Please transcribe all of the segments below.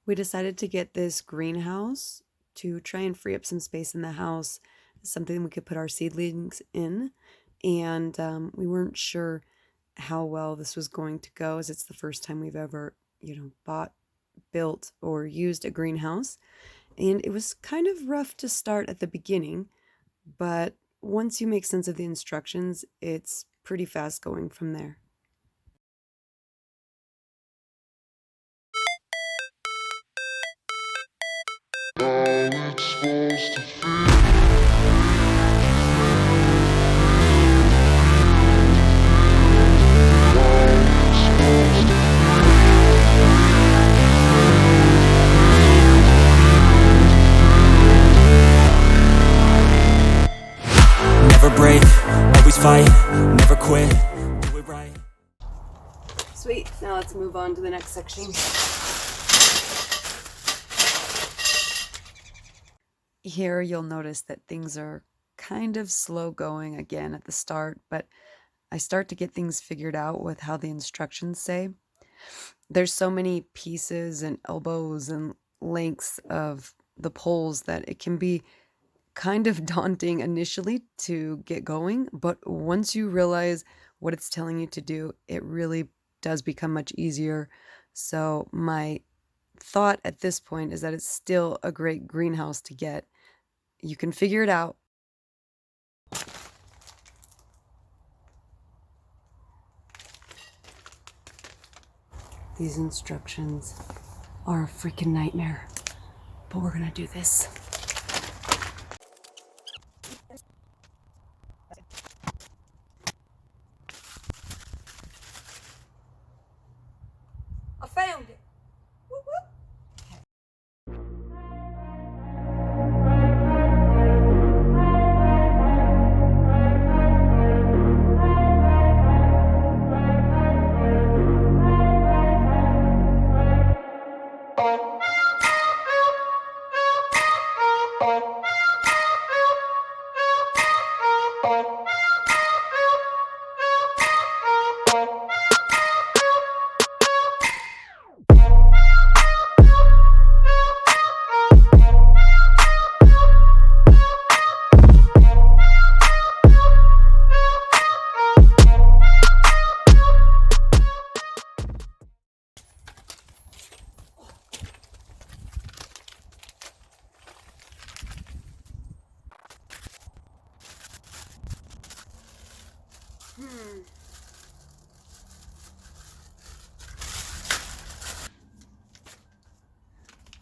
We decided to get this greenhouse to try and free up some space in the house, something we could put our seedlings in. And we weren't sure how well this was going to go, as it's the first time we've ever, bought, built, or used a greenhouse. And it was kind of rough to start at the beginning, but once you make sense of the instructions, it's pretty fast going from there. It's supposed to feel. Never break, always fight, never quit, do it right. Sweet, now let's move on to the next section. Here you'll notice that things are kind of slow going again at the start, but I start to get things figured out with how the instructions say. There's so many pieces and elbows and lengths of the poles that it can be kind of daunting initially to get going, but once you realize what it's telling you to do, it really does become much easier. So my thought at this point is that it's still a great greenhouse to get. You can figure it out. These instructions are a freaking nightmare, but we're gonna do this. I found it. Whoop, whoop.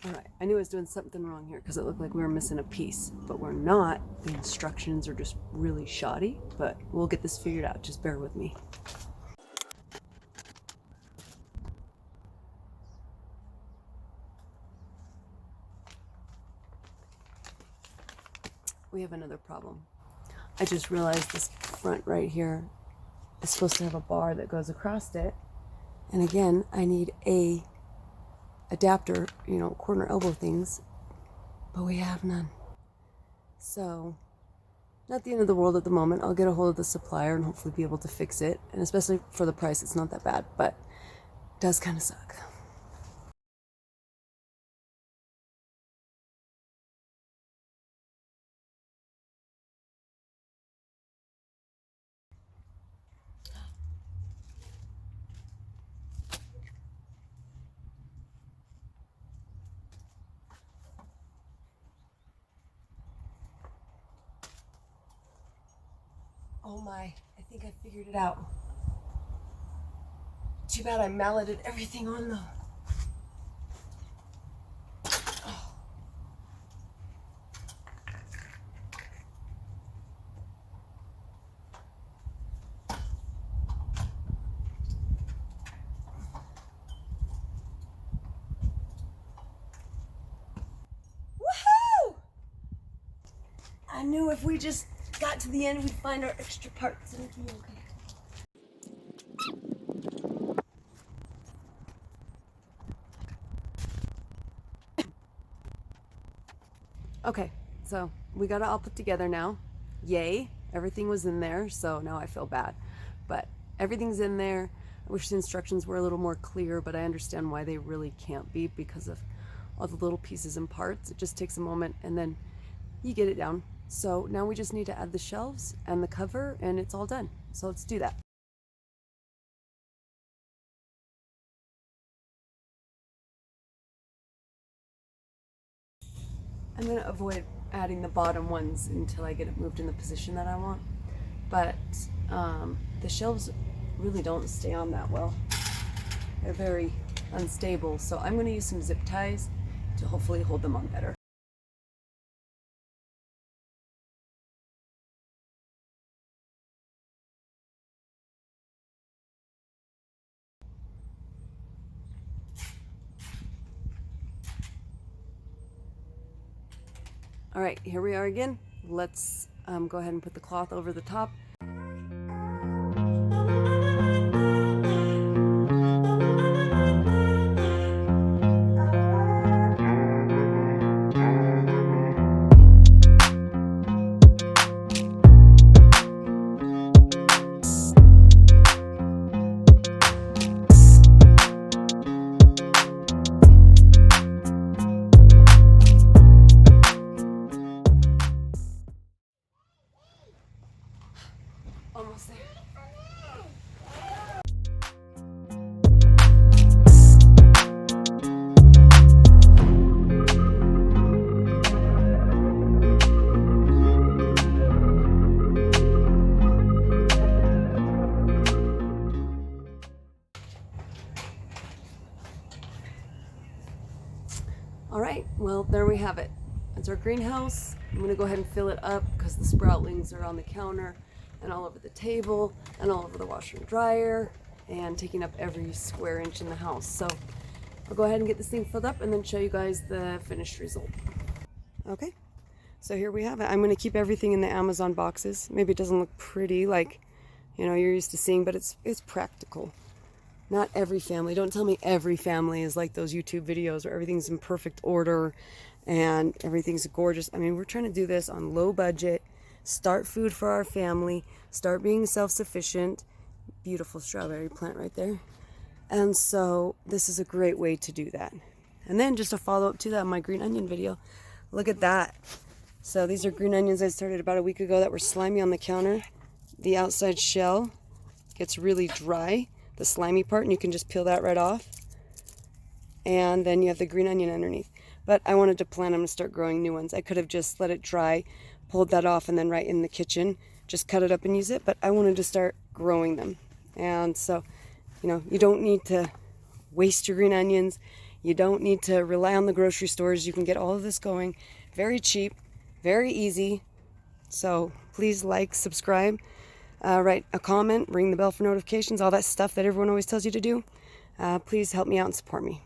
All right, I knew I was doing something wrong here because it looked like we were missing a piece, but we're not. The instructions are just really shoddy, but we'll get this figured out. Just bear with me. We have another problem. I just realized this front right here is supposed to have a bar that goes across it. And again, I need a adapter, corner elbow things, but we have none. So, not the end of the world at the moment. I'll get a hold of the supplier and hopefully be able to fix it. And especially for the price, it's not that bad, but it does kind of suck. Oh my, I think I figured it out. Too bad I malleted everything on though. Woohoo! I knew if we just got to the end, we'd find our extra parts and it'd be okay. Okay, so we got it all put together now. Yay, everything was in there, so now I feel bad. But everything's in there. I wish the instructions were a little more clear, but I understand why they really can't be because of all the little pieces and parts. It just takes a moment and then you get it down. So now we just need to add the shelves and the cover and it's all done. So let's do that. I'm going to avoid adding the bottom ones until I get it moved in the position that I want. But the shelves really don't stay on that well. They're very unstable, so I'm going to use some zip ties to hopefully hold them on better. All right, here we are again. Let's go ahead and put the cloth over the top. Almost there. All right, well, there we have it. That's our greenhouse. I'm gonna go ahead and fill it up because the sproutlings are on the counter and all over the table and all over the washer and dryer and taking up every square inch in the house. So I'll go ahead and get this thing filled up and then show you guys the finished result. Okay, so here we have it. I'm gonna keep everything in the Amazon boxes. Maybe it doesn't look pretty like, you know, you're used to seeing, but it's practical. Not every family, don't tell me every family is like those YouTube videos where everything's in perfect order and everything's gorgeous. I mean, we're trying to do this on low budget, start food for our family, start being self-sufficient. Beautiful strawberry plant right there. And so this is a great way to do that. And then just a follow-up to that, my green onion video. Look at that. So these are green onions I started about a week ago that were slimy on the counter. The outside shell gets really dry, the slimy part, and you can just peel that right off. And then you have the green onion underneath. But I wanted to plant them and start growing new ones. I could have just let it dry, pulled that off, and then right in the kitchen, just cut it up and use it. But I wanted to start growing them. And so, you know, you don't need to waste your green onions. You don't need to rely on the grocery stores. You can get all of this going very cheap, very easy. So please like, subscribe. Write a comment, ring the bell for notifications, all that stuff that everyone always tells you to do. Please help me out and support me.